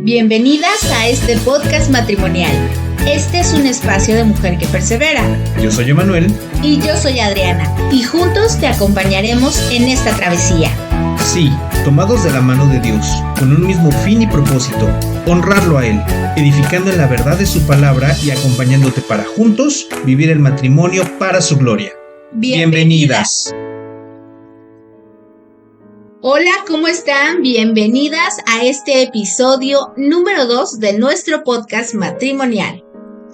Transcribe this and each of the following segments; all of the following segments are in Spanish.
Bienvenidas a este podcast matrimonial. Este es un espacio de mujer que persevera. Yo soy Emanuel. Y yo soy Adriana. Y juntos te acompañaremos en esta travesía. Sí, tomados de la mano de Dios, con un mismo fin y propósito, honrarlo a Él, edificando en la verdad de su palabra y acompañándote para juntos vivir el matrimonio para su gloria. Bienvenidas. Hola, ¿cómo están? Bienvenidas a este episodio número 2 de nuestro podcast matrimonial.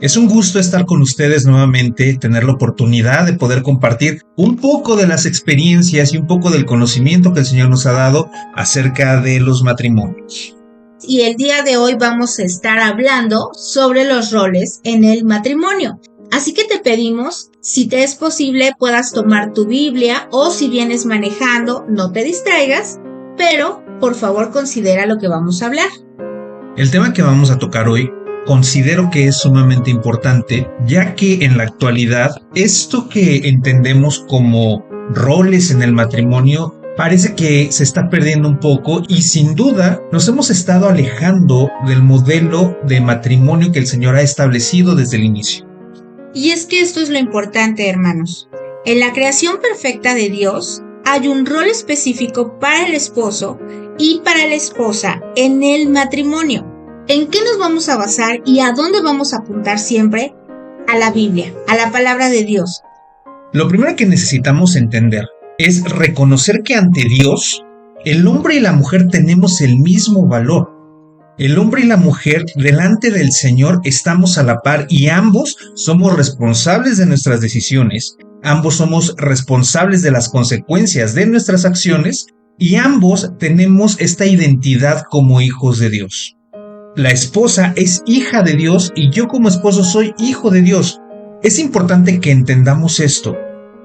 Es un gusto estar con ustedes nuevamente, tener la oportunidad de poder compartir un poco de las experiencias y un poco del conocimiento que el Señor nos ha dado acerca de los matrimonios. Y el día de hoy vamos a estar hablando sobre los roles en el matrimonio. Así que te pedimos, si te es posible, puedas tomar tu Biblia o si vienes manejando, no te distraigas, pero por favor considera lo que vamos a hablar. El tema que vamos a tocar hoy considero que es sumamente importante, ya que en la actualidad esto que entendemos como roles en el matrimonio parece que se está perdiendo un poco y sin duda nos hemos estado alejando del modelo de matrimonio que el Señor ha establecido desde el inicio. Y es que esto es lo importante, hermanos. En la creación perfecta de Dios hay un rol específico para el esposo y para la esposa en el matrimonio. ¿En qué nos vamos a basar y a dónde vamos a apuntar siempre? A la Biblia, a la palabra de Dios. Lo primero que necesitamos entender es reconocer que ante Dios, el hombre y la mujer tenemos el mismo valor. El hombre y la mujer delante del Señor estamos a la par y ambos somos responsables de nuestras decisiones, ambos somos responsables de las consecuencias de nuestras acciones y ambos tenemos esta identidad como hijos de Dios. La esposa es hija de Dios y yo como esposo soy hijo de Dios. Es importante que entendamos esto,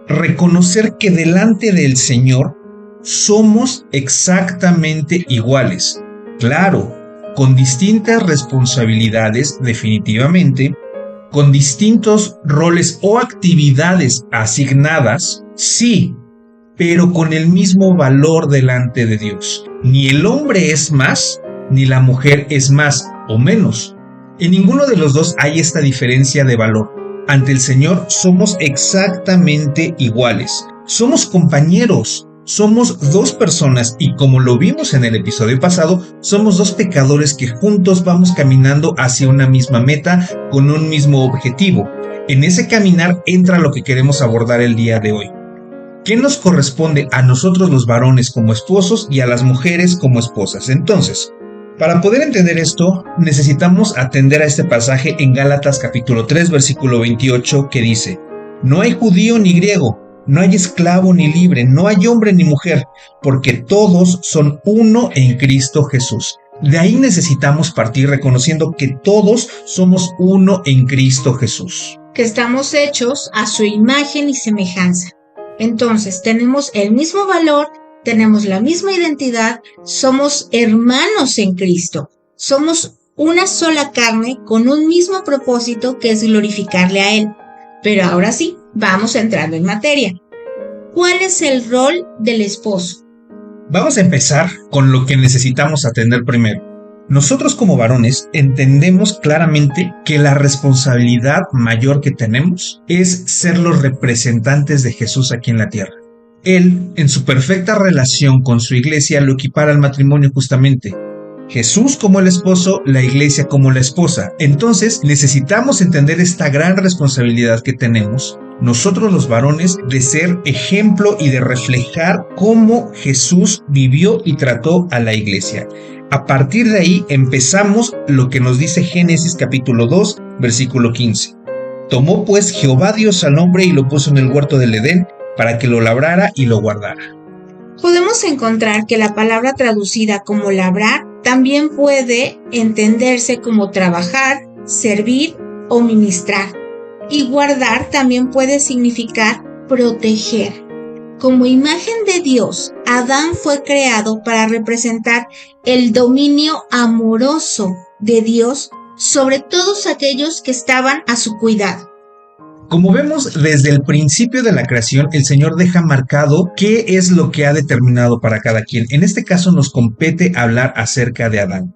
reconocer que delante del Señor somos exactamente iguales. Claro, con distintas responsabilidades definitivamente, con distintos roles o actividades asignadas, sí, pero con el mismo valor delante de Dios. Ni el hombre es más, ni la mujer es más o menos. En ninguno de los dos hay esta diferencia de valor. Ante el Señor somos exactamente iguales. Somos compañeros. Somos dos personas y como lo vimos en el episodio pasado, somos dos pecadores que juntos vamos caminando hacia una misma meta con un mismo objetivo. En ese caminar entra lo que queremos abordar el día de hoy. ¿Qué nos corresponde a nosotros los varones como esposos y a las mujeres como esposas? Entonces, para poder entender esto, necesitamos atender a este pasaje en Gálatas capítulo 3, versículo 28, que dice: No hay judío ni griego, no hay esclavo ni libre, no hay hombre ni mujer, porque todos son uno en Cristo Jesús. De ahí necesitamos partir reconociendo que todos somos uno en Cristo Jesús. Que estamos hechos a su imagen y semejanza. Entonces, tenemos el mismo valor, tenemos la misma identidad, somos hermanos en Cristo. Somos una sola carne con un mismo propósito que es glorificarle a Él. Pero ahora sí, vamos entrando en materia. ¿Cuál es el rol del esposo? Vamos a empezar con lo que necesitamos atender primero. Nosotros como varones entendemos claramente que la responsabilidad mayor que tenemos es ser los representantes de Jesús aquí en la tierra. Él, en su perfecta relación con su iglesia, lo equipara al matrimonio justamente. Jesús como el esposo, la iglesia como la esposa. Entonces necesitamos entender esta gran responsabilidad que tenemos, nosotros los varones, de ser ejemplo y de reflejar cómo Jesús vivió y trató a la iglesia. A partir de ahí empezamos lo que nos dice Génesis capítulo 2, versículo 15. Tomó pues Jehová Dios al hombre y lo puso en el huerto del Edén para que lo labrara y lo guardara. Podemos encontrar que la palabra traducida como labrar también puede entenderse como trabajar, servir o ministrar. Y guardar también puede significar proteger. Como imagen de Dios, Adán fue creado para representar el dominio amoroso de Dios sobre todos aquellos que estaban a su cuidado. Como vemos, desde el principio de la creación, el Señor deja marcado qué es lo que ha determinado para cada quien. En este caso nos compete hablar acerca de Adán.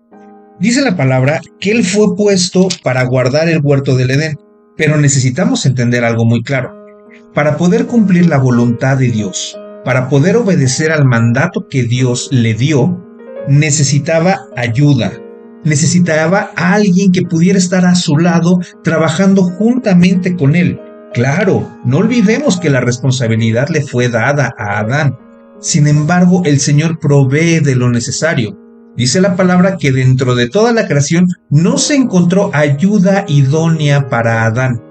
Dice la palabra que Él fue puesto para guardar el huerto del Edén, pero necesitamos entender algo muy claro. Para poder cumplir la voluntad de Dios, para poder obedecer al mandato que Dios le dio, necesitaba ayuda, necesitaba a alguien que pudiera estar a su lado trabajando juntamente con Él. Claro, no olvidemos que la responsabilidad le fue dada a Adán. Sin embargo, el Señor provee de lo necesario. Dice la palabra que dentro de toda la creación no se encontró ayuda idónea para Adán.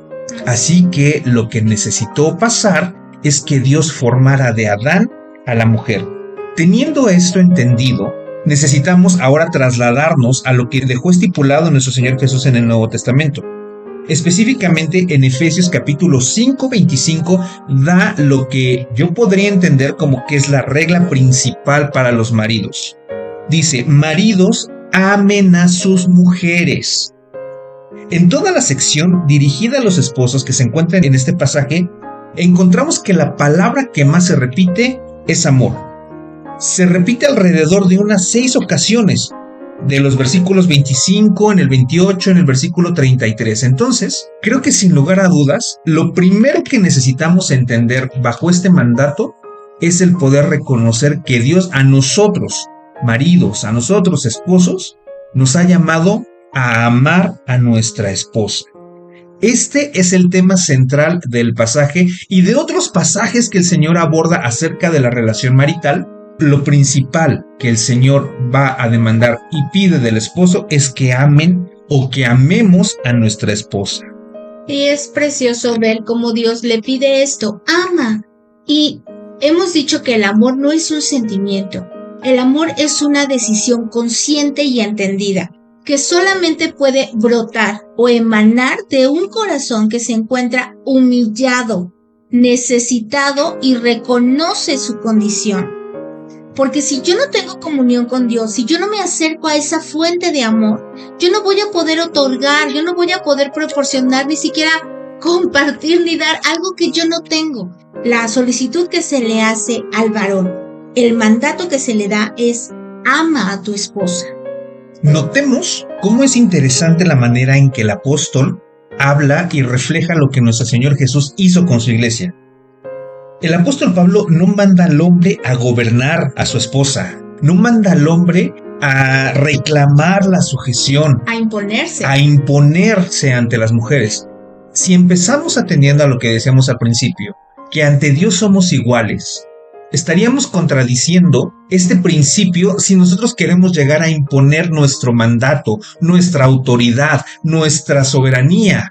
Así que lo que necesitó pasar es que Dios formara de Adán a la mujer. Teniendo esto entendido, necesitamos ahora trasladarnos a lo que dejó estipulado nuestro Señor Jesús en el Nuevo Testamento. Específicamente en Efesios capítulo 5:25 da lo que yo podría entender como que es la regla principal para los maridos. Dice: maridos, amen a sus mujeres. En toda la sección dirigida a los esposos que se encuentra en este pasaje, encontramos que la palabra que más se repite es amor. Se repite alrededor de unas 6 ocasiones, de los versículos 25, en el 28, en el versículo 33. Entonces, creo que sin lugar a dudas, lo primero que necesitamos entender bajo este mandato es el poder reconocer que Dios a nosotros, maridos, a nosotros, esposos, nos ha llamado a amar a nuestra esposa. Este es el tema central del pasaje y de otros pasajes que el Señor aborda acerca de la relación marital. Lo principal que el Señor va a demandar y pide del esposo es que amen o que amemos a nuestra esposa. Y es precioso ver cómo Dios le pide esto: ama. Y hemos dicho que el amor no es un sentimiento. El amor es una decisión consciente y entendida, que solamente puede brotar o emanar de un corazón que se encuentra humillado, necesitado y reconoce su condición. Porque si yo no tengo comunión con Dios, si yo no me acerco a esa fuente de amor, yo no voy a poder otorgar, yo no voy a poder proporcionar, ni siquiera compartir ni dar algo que yo no tengo. La solicitud que se le hace al varón, el mandato que se le da es: ama a tu esposa. Notemos cómo es interesante la manera en que el apóstol habla y refleja lo que nuestro Señor Jesús hizo con su iglesia. El apóstol Pablo no manda al hombre a gobernar a su esposa, no manda al hombre a reclamar la sujeción, a imponerse ante las mujeres. Si empezamos atendiendo a lo que decíamos al principio, que ante Dios somos iguales, estaríamos contradiciendo este principio si nosotros queremos llegar a imponer nuestro mandato, nuestra autoridad, nuestra soberanía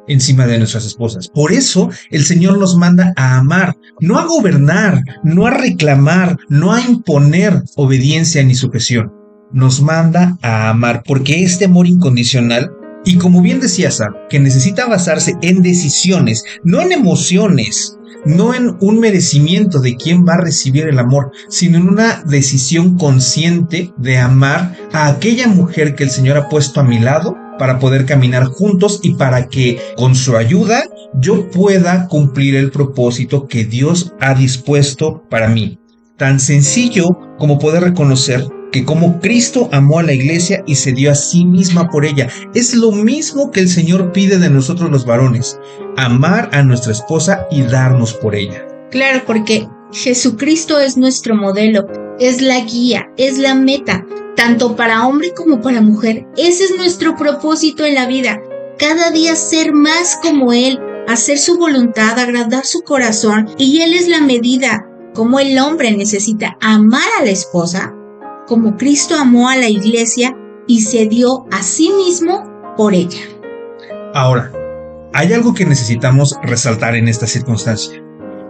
encima de nuestras esposas. Por eso el Señor nos manda a amar, no a gobernar, no a reclamar, no a imponer obediencia ni sujeción. Nos manda a amar, porque este amor incondicional, y como bien decía Sam, que necesita basarse en decisiones, no en emociones, no en un merecimiento de quién va a recibir el amor, sino en una decisión consciente de amar a aquella mujer que el Señor ha puesto a mi lado para poder caminar juntos y para que con su ayuda yo pueda cumplir el propósito que Dios ha dispuesto para mí. Tan sencillo como poder reconocer que como Cristo amó a la iglesia y se dio a sí misma por ella, es lo mismo que el Señor pide de nosotros los varones: amar a nuestra esposa y darnos por ella. Claro, porque Jesucristo es nuestro modelo, es la guía, es la meta, tanto para hombre como para mujer. Ese es nuestro propósito en la vida, cada día ser más como Él, hacer su voluntad, agradar su corazón, y Él es la medida. Como el hombre necesita amar a la esposa, como Cristo amó a la iglesia y se dio a sí mismo por ella. Ahora, hay algo que necesitamos resaltar en esta circunstancia.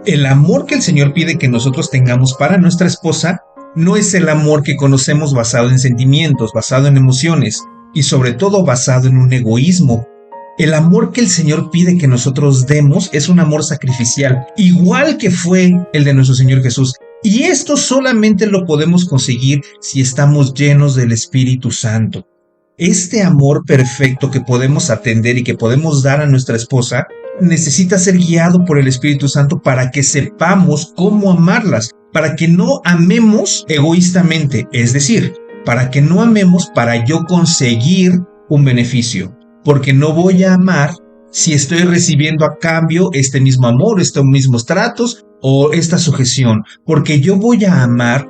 El amor que el Señor pide que nosotros tengamos para nuestra esposa no es el amor que conocemos basado en sentimientos, basado en emociones y sobre todo basado en un egoísmo. El amor que el Señor pide que nosotros demos es un amor sacrificial, igual que fue el de nuestro Señor Jesús. Y esto solamente lo podemos conseguir si estamos llenos del Espíritu Santo. Este amor perfecto que podemos atender y que podemos dar a nuestra esposa necesita ser guiado por el Espíritu Santo para que sepamos cómo amarlas, para que no amemos egoístamente, es decir, para que no amemos para yo conseguir un beneficio, porque no voy a amar si estoy recibiendo a cambio este mismo amor, estos mismos tratos o esta sujeción, porque yo voy a amar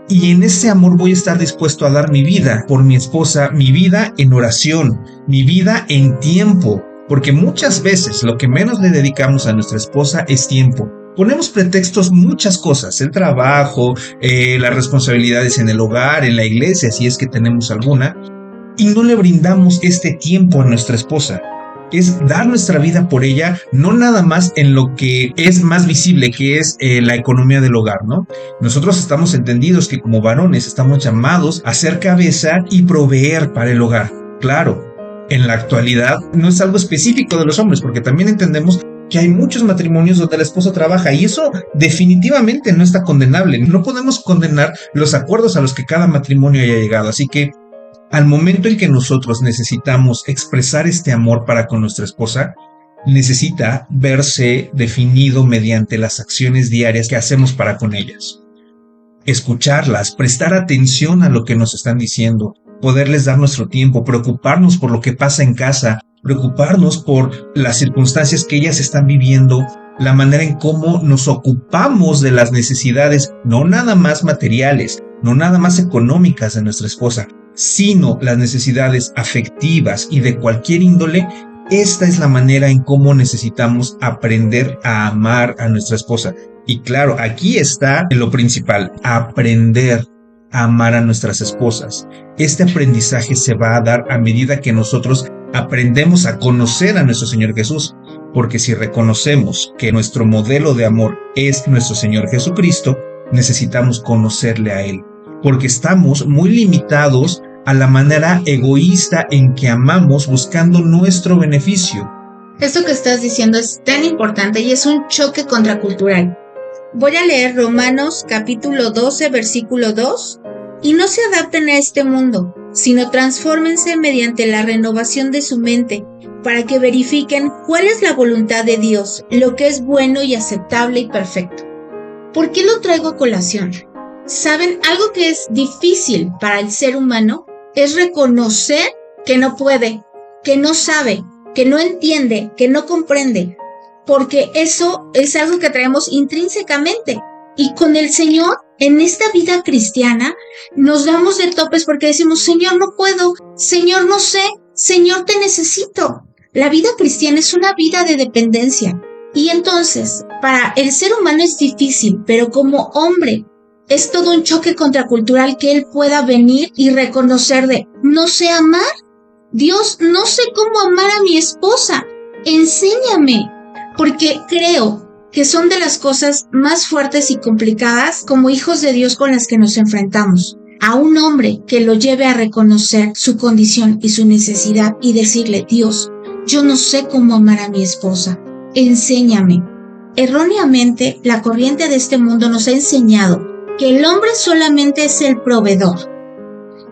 y en ese amor voy a estar dispuesto a dar mi vida por mi esposa, mi vida en oración, mi vida en tiempo, porque muchas veces lo que menos le dedicamos a nuestra esposa es tiempo. Ponemos pretextos muchas cosas, el trabajo, las responsabilidades en el hogar, en la iglesia, si es que tenemos alguna, y no le brindamos este tiempo a nuestra esposa. Es dar nuestra vida por ella, no nada más en lo que es más visible, que es la economía del hogar, ¿no? Nosotros estamos entendidos que como varones estamos llamados a ser cabeza y proveer para el hogar. Claro, en la actualidad no es algo específico de los hombres, porque también entendemos que hay muchos matrimonios donde la esposa trabaja y eso definitivamente no está condenable. No podemos condenar los acuerdos a los que cada matrimonio haya llegado, así que al momento en que nosotros necesitamos expresar este amor para con nuestra esposa, necesita verse definido mediante las acciones diarias que hacemos para con ellas. Escucharlas, prestar atención a lo que nos están diciendo, poderles dar nuestro tiempo, preocuparnos por lo que pasa en casa, preocuparnos por las circunstancias que ellas están viviendo, la manera en cómo nos ocupamos de las necesidades, no nada más materiales, no nada más económicas de nuestra esposa, sino las necesidades afectivas y de cualquier índole. Esta es la manera en cómo necesitamos aprender a amar a nuestra esposa. Y claro, aquí está lo principal, aprender a amar a nuestras esposas. Este aprendizaje se va a dar a medida que nosotros aprendemos a conocer a nuestro Señor Jesús, porque si reconocemos que nuestro modelo de amor es nuestro Señor Jesucristo, necesitamos conocerle a Él, porque estamos muy limitados a la manera egoísta en que amamos buscando nuestro beneficio. Esto que estás diciendo es tan importante y es un choque contracultural. Voy a leer Romanos capítulo 12, versículo 2. Y no se adapten a este mundo, sino transfórmense mediante la renovación de su mente, para que verifiquen cuál es la voluntad de Dios, lo que es bueno y aceptable y perfecto. ¿Por qué lo traigo a colación? ¿Saben? Algo que es difícil para el ser humano es reconocer que no puede, que no sabe, que no entiende, que no comprende, porque eso es algo que traemos intrínsecamente. Y con el Señor, en esta vida cristiana, nos damos de topes porque decimos, Señor, no puedo, Señor, no sé, Señor, te necesito. La vida cristiana es una vida de dependencia. Y entonces, para el ser humano es difícil, pero como hombre, es todo un choque contracultural que él pueda venir y reconocer de, no sé amar. Dios, no sé cómo amar a mi esposa. Enséñame. Porque creo que son de las cosas más fuertes y complicadas como hijos de Dios con las que nos enfrentamos. A un hombre que lo lleve a reconocer su condición y su necesidad y decirle, Dios, yo no sé cómo amar a mi esposa. Enséñame. Erróneamente, la corriente de este mundo nos ha enseñado que el hombre solamente es el proveedor,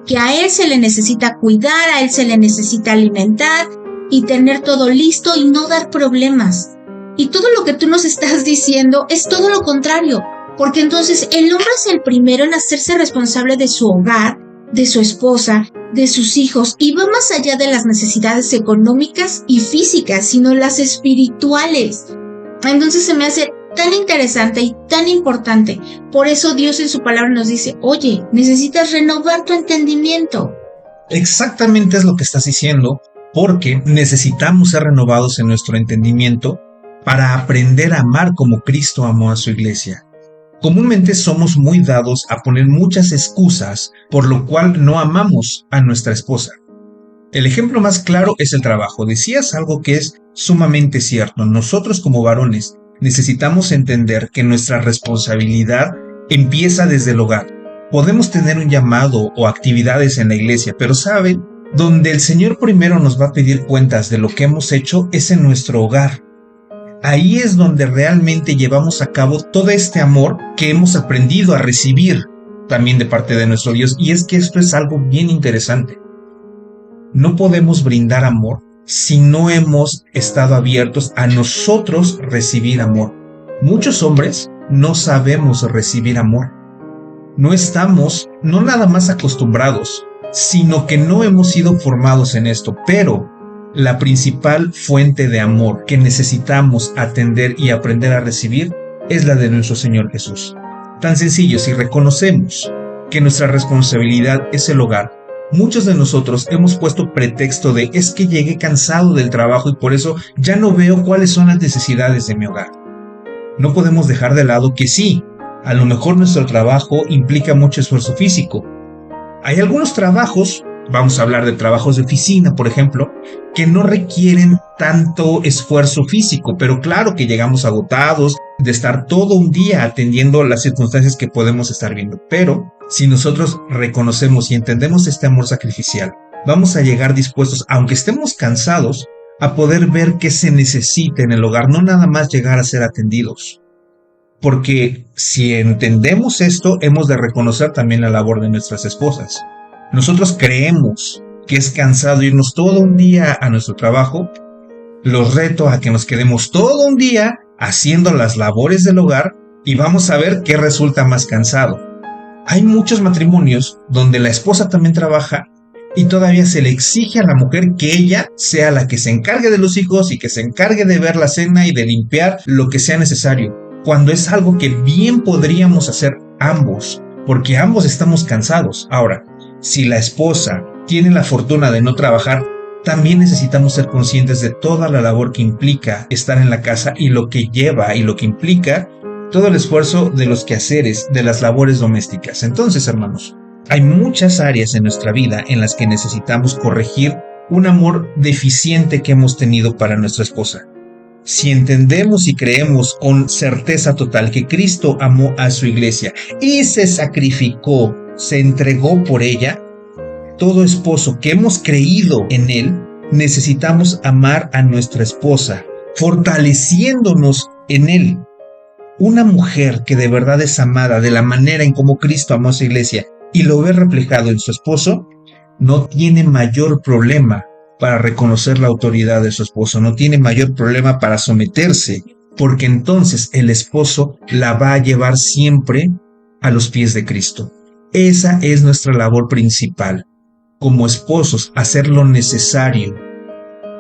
que a él se le necesita cuidar, a él se le necesita alimentar y tener todo listo y no dar problemas. Y todo lo que tú nos estás diciendo es todo lo contrario, porque entonces el hombre es el primero en hacerse responsable de su hogar, de su esposa, de sus hijos, y va más allá de las necesidades económicas y físicas, sino las espirituales. Entonces se me hace tan interesante y tan importante. Por eso Dios en su palabra nos dice, oye, necesitas renovar tu entendimiento. Exactamente es lo que estás diciendo, porque necesitamos ser renovados en nuestro entendimiento para aprender a amar como Cristo amó a su iglesia. Comúnmente somos muy dados a poner muchas excusas por lo cual no amamos a nuestra esposa. El ejemplo más claro es el trabajo. Decías algo que es sumamente cierto. Nosotros como varones necesitamos entender que nuestra responsabilidad empieza desde el hogar. Podemos tener un llamado o actividades en la iglesia, pero ¿saben? Donde el Señor primero nos va a pedir cuentas de lo que hemos hecho es en nuestro hogar. Ahí es donde realmente llevamos a cabo todo este amor que hemos aprendido a recibir también de parte de nuestro Dios. Y es que esto es algo bien interesante. No podemos brindar amor si no hemos estado abiertos a nosotros recibir amor. Muchos hombres no sabemos recibir amor. no estamos, no nada más acostumbrados, sino que no hemos sido formados en esto, pero la principal fuente de amor que necesitamos atender y aprender a recibir es la de nuestro Señor Jesús. Tan sencillo, si reconocemos que nuestra responsabilidad es el hogar, muchos de nosotros hemos puesto pretexto de es que llegué cansado del trabajo y por eso ya no veo cuáles son las necesidades de mi hogar. No podemos dejar de lado que sí, a lo mejor nuestro trabajo implica mucho esfuerzo físico. Hay algunos trabajos, vamos a hablar de trabajos de oficina, por ejemplo, que no requieren tanto esfuerzo físico, pero claro que llegamos agotados de estar todo un día atendiendo las circunstancias que podemos estar viendo. Pero si nosotros reconocemos y entendemos este amor sacrificial, vamos a llegar dispuestos, aunque estemos cansados, a poder ver qué se necesita en el hogar, no nada más llegar a ser atendidos. Porque si entendemos esto, hemos de reconocer también la labor de nuestras esposas. Nosotros creemos que es cansado irnos todo un día a nuestro trabajo. Los reto a que nos quedemos todo un día haciendo las labores del hogar y vamos a ver qué resulta más cansado. Hay muchos matrimonios donde la esposa también trabaja y todavía se le exige a la mujer que ella sea la que se encargue de los hijos y que se encargue de ver la cena y de limpiar lo que sea necesario, cuando es algo que bien podríamos hacer ambos, porque ambos estamos cansados. Ahora, si la esposa tiene la fortuna de no trabajar, también necesitamos ser conscientes de toda la labor que implica estar en la casa y lo que lleva y lo que implica todo el esfuerzo de los quehaceres, de las labores domésticas. Entonces, hermanos, hay muchas áreas en nuestra vida en las que necesitamos corregir un amor deficiente que hemos tenido para nuestra esposa. Si entendemos y creemos con certeza total que Cristo amó a su iglesia y se sacrificó, se entregó por ella, todo esposo que hemos creído en Él, necesitamos amar a nuestra esposa, fortaleciéndonos en Él. Una mujer que de verdad es amada de la manera en cómo Cristo amó a su iglesia y lo ve reflejado en su esposo, no tiene mayor problema para reconocer la autoridad de su esposo, no tiene mayor problema para someterse, porque entonces el esposo la va a llevar siempre a los pies de Cristo. Esa es nuestra labor principal, como esposos, hacer lo necesario.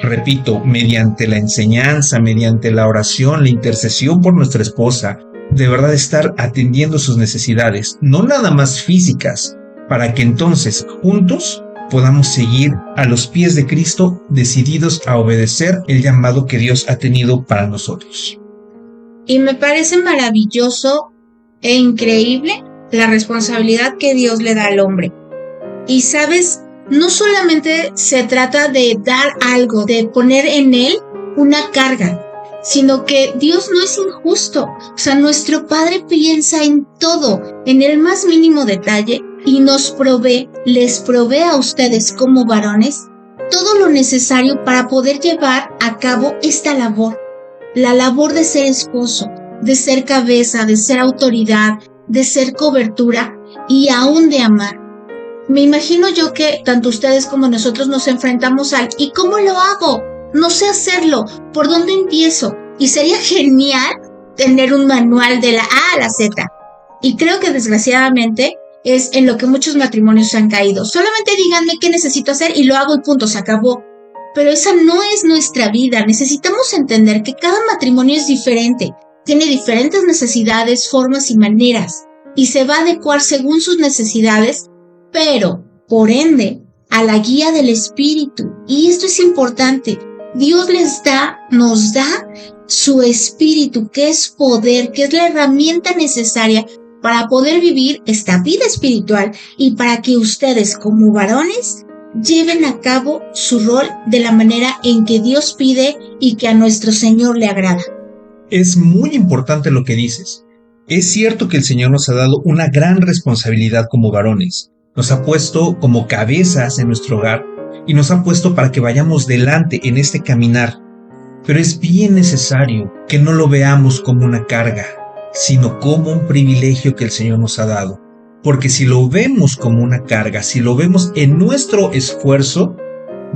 Repito, mediante la enseñanza, mediante la oración, la intercesión por nuestra esposa, de verdad estar atendiendo sus necesidades, no nada más físicas, para que entonces juntos podamos seguir a los pies de Cristo, decididos a obedecer el llamado que Dios ha tenido para nosotros. Y me parece maravilloso e increíble la responsabilidad que Dios le da al hombre. Y sabes, no solamente se trata de dar algo, de poner en él una carga, sino que Dios no es injusto. O sea, nuestro Padre piensa en todo, en el más mínimo detalle, y nos provee, les provee a ustedes como varones todo lo necesario para poder llevar a cabo esta labor. La labor de ser esposo, de ser cabeza, de ser autoridad, de ser cobertura y aún de amar. Me imagino yo que tanto ustedes como nosotros nos enfrentamos al ¿y cómo lo hago? No sé hacerlo, ¿por dónde empiezo? Y sería genial tener un manual de la A a la Z. Y creo que desgraciadamente es en lo que muchos matrimonios se han caído. Solamente díganme qué necesito hacer y lo hago y punto, se acabó. Pero esa no es nuestra vida. Necesitamos entender que cada matrimonio es diferente, tiene diferentes necesidades, formas y maneras, y se va a adecuar según sus necesidades, pero, por ende, a la guía del Espíritu. Y esto es importante. Dios nos da su Espíritu, que es poder, que es la herramienta necesaria para poder vivir esta vida espiritual y para que ustedes como varones lleven a cabo su rol de la manera en que Dios pide y que a nuestro Señor le agrada. Es muy importante lo que dices. Es cierto que el Señor nos ha dado una gran responsabilidad como varones. Nos ha puesto como cabezas en nuestro hogar y nos ha puesto para que vayamos delante en este caminar. Pero es bien necesario que no lo veamos como una carga, sino como un privilegio que el Señor nos ha dado. Porque si lo vemos como una carga, si lo vemos en nuestro esfuerzo,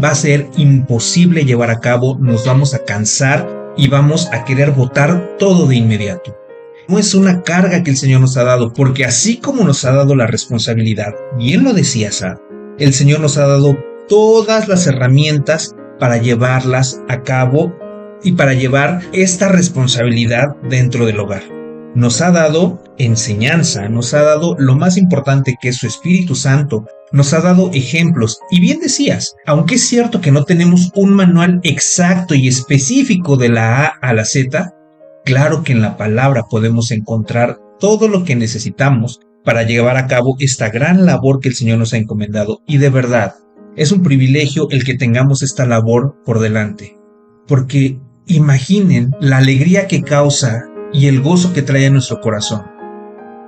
va a ser imposible llevar a cabo, nos vamos a cansar y vamos a querer botar todo de inmediato. No es una carga que el Señor nos ha dado, porque así como nos ha dado la responsabilidad, bien lo decía Sad, el Señor nos ha dado todas las herramientas para llevarlas a cabo y para llevar esta responsabilidad dentro del hogar. Nos ha dado enseñanza, nos ha dado lo más importante, que es su Espíritu Santo, nos ha dado ejemplos. Y bien decías, aunque es cierto que no tenemos un manual exacto y específico de la A a la Z, claro que en la palabra podemos encontrar todo lo que necesitamos para llevar a cabo esta gran labor que el Señor nos ha encomendado. Y de verdad, es un privilegio el que tengamos esta labor por delante. Porque imaginen la alegría que causa y el gozo que trae a nuestro corazón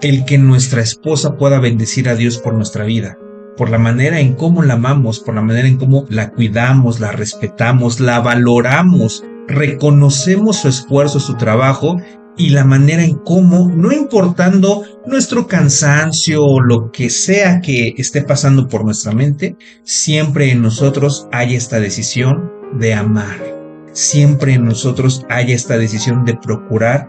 el que nuestra esposa pueda bendecir a Dios por nuestra vida, por la manera en cómo la amamos, por la manera en cómo la cuidamos, la respetamos, la valoramos, reconocemos su esfuerzo, su trabajo y la manera en cómo, no importando nuestro cansancio o lo que sea que esté pasando por nuestra mente, siempre en nosotros hay esta decisión de amar. Siempre en nosotros hay esta decisión de procurar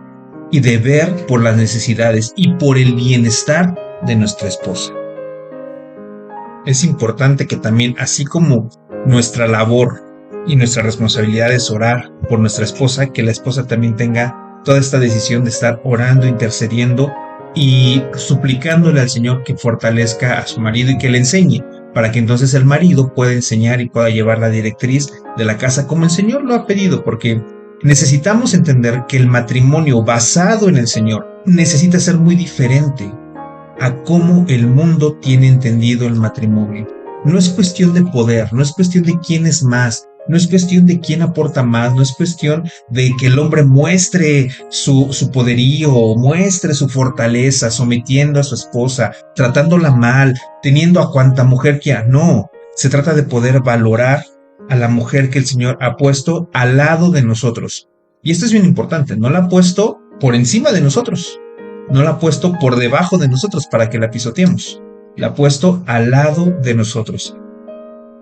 y de ver por las necesidades y por el bienestar de nuestra esposa. Es importante que también, así como nuestra labor y nuestra responsabilidad es orar por nuestra esposa, que la esposa también tenga toda esta decisión de estar orando, intercediendo y suplicándole al Señor que fortalezca a su marido y que le enseñe, para que entonces el marido pueda enseñar y pueda llevar la directriz de la casa como el Señor lo ha pedido, porque necesitamos entender que el matrimonio basado en el Señor necesita ser muy diferente a cómo el mundo tiene entendido el matrimonio. No es cuestión de poder, no es cuestión de quién es más, no es cuestión de quién aporta más, no es cuestión de que el hombre muestre su poderío, muestre su fortaleza, sometiendo a su esposa, tratándola mal, teniendo a cuanta mujer quiera. No, se trata de poder valorar a la mujer que el Señor ha puesto al lado de nosotros. Y esto es bien importante, no la ha puesto por encima de nosotros, no la ha puesto por debajo de nosotros para que la pisoteemos, la ha puesto al lado de nosotros.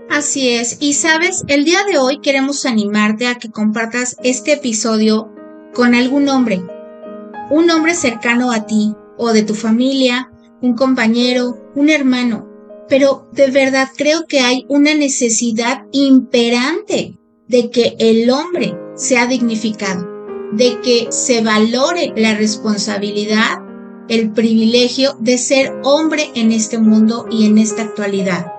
Así es, y sabes, el día de hoy queremos animarte a que compartas este episodio con algún hombre, un hombre cercano a ti o de tu familia, un compañero, un hermano. Pero de verdad creo que hay una necesidad imperante de que el hombre sea dignificado, de que se valore la responsabilidad, el privilegio de ser hombre en este mundo y en esta actualidad.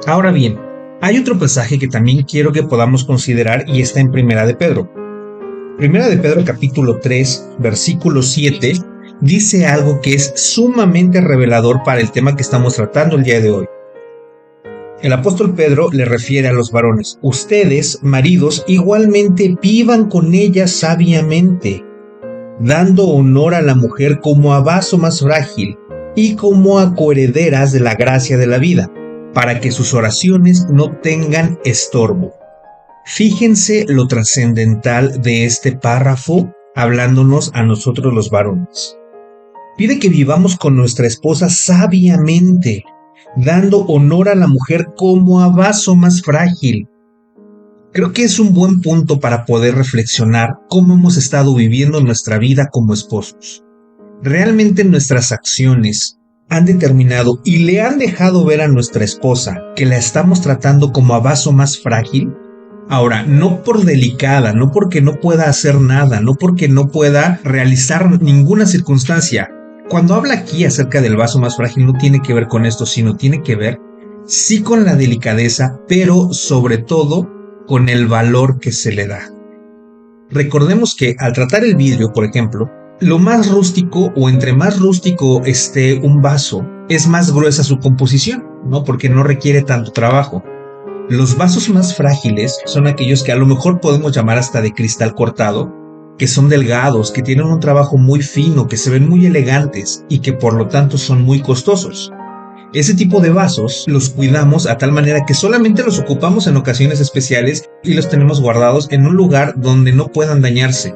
Ahora bien, hay otro pasaje que también quiero que podamos considerar y está en Primera de Pedro. Primera de Pedro capítulo 3, versículo 7, dice algo que es sumamente revelador para el tema que estamos tratando el día de hoy. El apóstol Pedro le refiere a los varones: ustedes, maridos, igualmente vivan con ella sabiamente, dando honor a la mujer como a vaso más frágil y como a coherederas de la gracia de la vida, para que sus oraciones no tengan estorbo. Fíjense lo trascendental de este párrafo hablándonos a nosotros los varones. Pide que vivamos con nuestra esposa sabiamente, dando honor a la mujer como a vaso más frágil. Creo que es un buen punto para poder reflexionar cómo hemos estado viviendo nuestra vida como esposos. ¿Realmente nuestras acciones han determinado y le han dejado ver a nuestra esposa que la estamos tratando como a vaso más frágil? Ahora, no por delicada, no porque no pueda hacer nada, no porque no pueda realizar ninguna circunstancia. Cuando habla aquí acerca del vaso más frágil no tiene que ver con esto, sino tiene que ver sí con la delicadeza, pero sobre todo con el valor que se le da. Recordemos que al tratar el vidrio, por ejemplo, lo más rústico o entre más rústico esté un vaso, es más gruesa su composición, ¿no? Porque no requiere tanto trabajo. Los vasos más frágiles son aquellos que a lo mejor podemos llamar hasta de cristal cortado, que son delgados, que tienen un trabajo muy fino, que se ven muy elegantes y que por lo tanto son muy costosos. Ese tipo de vasos los cuidamos a tal manera que solamente los ocupamos en ocasiones especiales y los tenemos guardados en un lugar donde no puedan dañarse.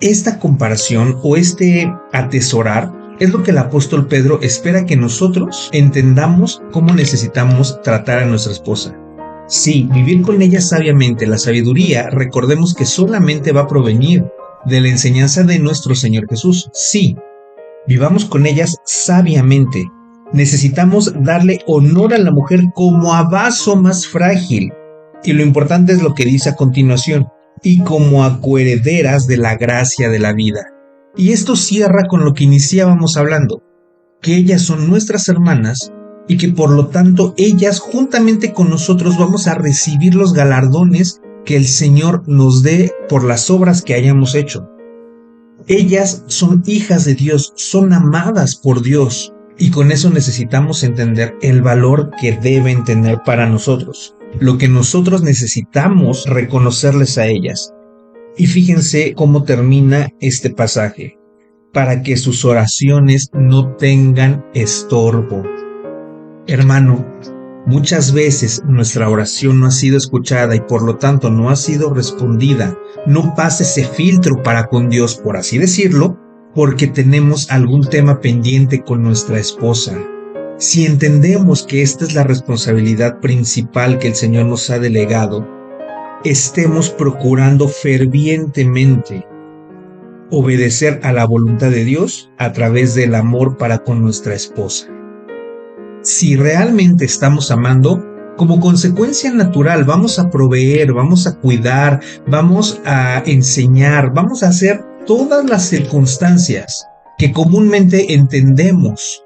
Esta comparación o este atesorar es lo que el apóstol Pedro espera que nosotros entendamos cómo necesitamos tratar a nuestra esposa. Sí, vivir con ella sabiamente. La sabiduría, recordemos que solamente va a provenir de la enseñanza de nuestro Señor Jesús. Sí, vivamos con ellas sabiamente. Necesitamos darle honor a la mujer como a vaso más frágil. Y lo importante es lo que dice a continuación: y como a coherederas de la gracia de la vida. Y esto cierra con lo que iniciábamos hablando, que ellas son nuestras hermanas y que por lo tanto ellas juntamente con nosotros vamos a recibir los galardones que el Señor nos dé por las obras que hayamos hecho. Ellas son hijas de Dios, son amadas por Dios, y con eso necesitamos entender el valor que deben tener para nosotros, lo que nosotros necesitamos reconocerles a ellas. Y fíjense cómo termina este pasaje: para que sus oraciones no tengan estorbo. Hermano, muchas veces nuestra oración no ha sido escuchada y por lo tanto no ha sido respondida. No pasa ese filtro para con Dios, por así decirlo, porque tenemos algún tema pendiente con nuestra esposa. Si entendemos que esta es la responsabilidad principal que el Señor nos ha delegado, estemos procurando fervientemente obedecer a la voluntad de Dios a través del amor para con nuestra esposa. Si realmente estamos amando, como consecuencia natural vamos a proveer, vamos a cuidar, vamos a enseñar, vamos a hacer todas las circunstancias que comúnmente entendemos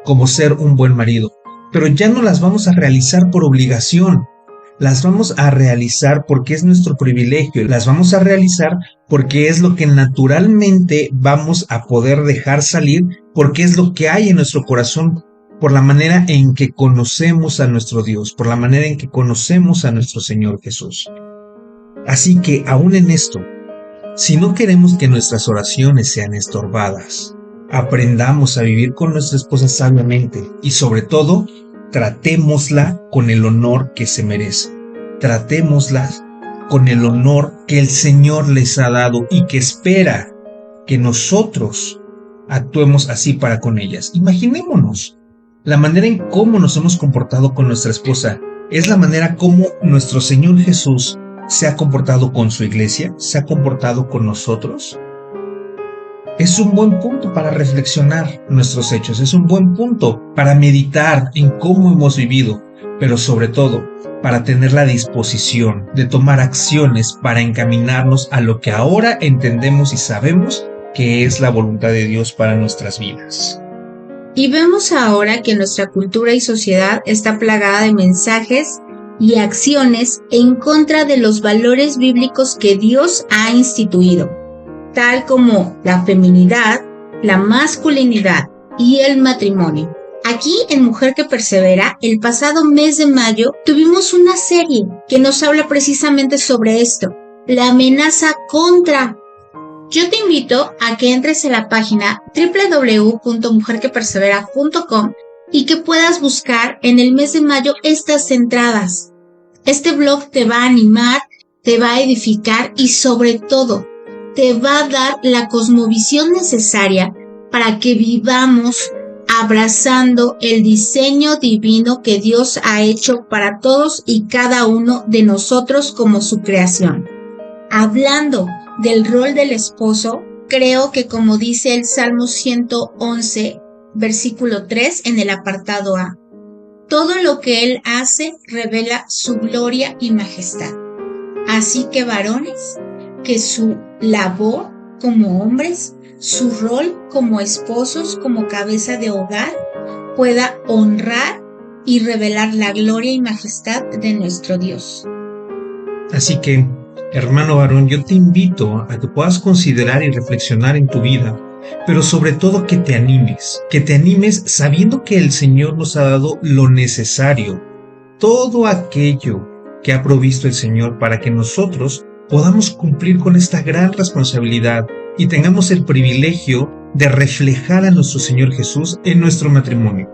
como ser un buen marido, pero ya no las vamos a realizar por obligación. Las vamos a realizar porque es nuestro privilegio, las vamos a realizar porque es lo que naturalmente vamos a poder dejar salir, porque es lo que hay en nuestro corazón, por la manera en que conocemos a nuestro Dios, por la manera en que conocemos a nuestro Señor Jesús. Así que aún en esto, si no queremos que nuestras oraciones sean estorbadas, aprendamos a vivir con nuestra esposa sabiamente y sobre todo, tratémosla con el honor que se merece. Tratémosla con el honor que el Señor les ha dado y que espera que nosotros actuemos así para con ellas. Imaginémonos la manera en cómo nos hemos comportado con nuestra esposa. Es la manera como nuestro Señor Jesús se ha comportado con su iglesia, se ha comportado con nosotros. Es un buen punto para reflexionar nuestros hechos, es un buen punto para meditar en cómo hemos vivido, pero sobre todo para tener la disposición de tomar acciones para encaminarnos a lo que ahora entendemos y sabemos que es la voluntad de Dios para nuestras vidas. Y vemos ahora que nuestra cultura y sociedad está plagada de mensajes y acciones en contra de los valores bíblicos que Dios ha instituido, tal como la feminidad, la masculinidad y el matrimonio. Aquí en Mujer que Persevera, el pasado mes de mayo, tuvimos una serie que nos habla precisamente sobre esto, la amenaza contra. Yo te invito a que entres a la página www.mujerquepersevera.com y que puedas buscar en el mes de mayo estas entradas. Este blog te va a animar, te va a edificar y sobre todo te va a dar la cosmovisión necesaria para que vivamos abrazando el diseño divino que Dios ha hecho para todos y cada uno de nosotros como su creación. Hablando del rol del esposo, creo que como dice el Salmo 111, versículo 3 en el apartado A, todo lo que él hace revela su gloria y majestad. Así que varones, que su labor como hombres, su rol como esposos, como cabeza de hogar, pueda honrar y revelar la gloria y majestad de nuestro Dios. Así que, hermano varón, yo te invito a que puedas considerar y reflexionar en tu vida, pero sobre todo que te animes sabiendo que el Señor nos ha dado lo necesario, todo aquello que ha provisto el Señor para que nosotros podamos cumplir con esta gran responsabilidad y tengamos el privilegio de reflejar a nuestro Señor Jesús en nuestro matrimonio.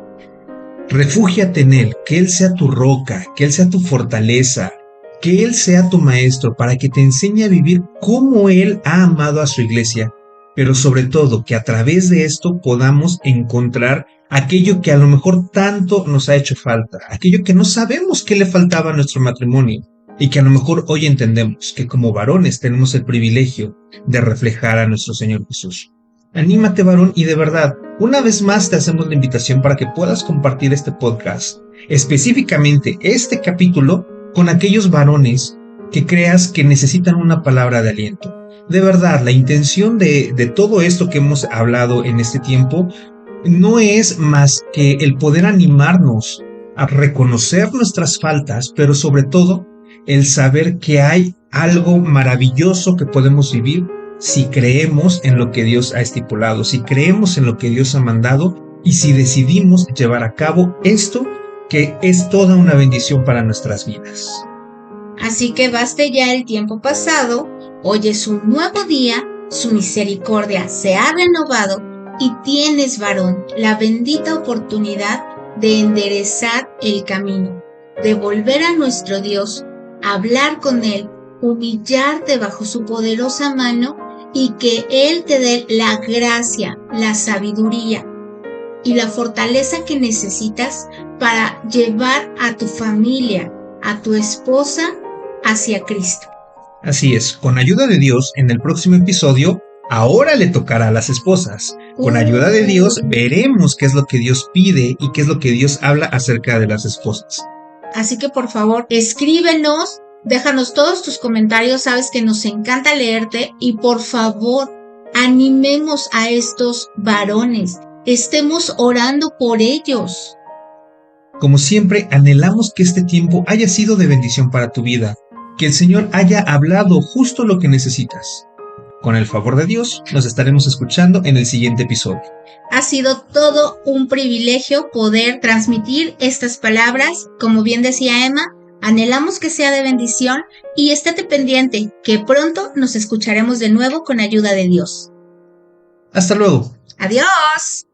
Refúgiate en Él, que Él sea tu roca, que Él sea tu fortaleza, que Él sea tu maestro para que te enseñe a vivir como Él ha amado a su iglesia, pero sobre todo que a través de esto podamos encontrar aquello que a lo mejor tanto nos ha hecho falta, aquello que no sabemos que le faltaba a nuestro matrimonio. y que a lo mejor hoy entendemos que como varones tenemos el privilegio de reflejar a nuestro Señor Jesús. Anímate, varón, y de verdad, una vez más te hacemos la invitación para que puedas compartir este podcast, específicamente este capítulo, con aquellos varones que creas que necesitan una palabra de aliento. De verdad, la intención de todo esto que hemos hablado en este tiempo no es más que el poder animarnos a reconocer nuestras faltas, pero sobre todo el saber que hay algo maravilloso que podemos vivir si creemos en lo que Dios ha estipulado, si creemos en lo que Dios ha mandado y si decidimos llevar a cabo esto que es toda una bendición para nuestras vidas. Así que baste ya el tiempo pasado, hoy es un nuevo día, su misericordia se ha renovado y tienes, varón, la bendita oportunidad de enderezar el camino, de volver a nuestro Dios, hablar con Él, humillarte bajo su poderosa mano y que Él te dé la gracia, la sabiduría y la fortaleza que necesitas para llevar a tu familia, a tu esposa, hacia Cristo. Así es, con ayuda de Dios, en el próximo episodio, ahora le tocará a las esposas. Con ayuda de Dios, veremos qué es lo que Dios pide y qué es lo que Dios habla acerca de las esposas. Así que por favor, escríbenos, déjanos todos tus comentarios, sabes que nos encanta leerte y por favor, animemos a estos varones, estemos orando por ellos. Como siempre, anhelamos que este tiempo haya sido de bendición para tu vida, que el Señor haya hablado justo lo que necesitas. Con el favor de Dios, nos estaremos escuchando en el siguiente episodio. Ha sido todo un privilegio poder transmitir estas palabras. Como bien decía Emma, anhelamos que sea de bendición y estate pendiente, que pronto nos escucharemos de nuevo con ayuda de Dios. Hasta luego. ¡Adiós!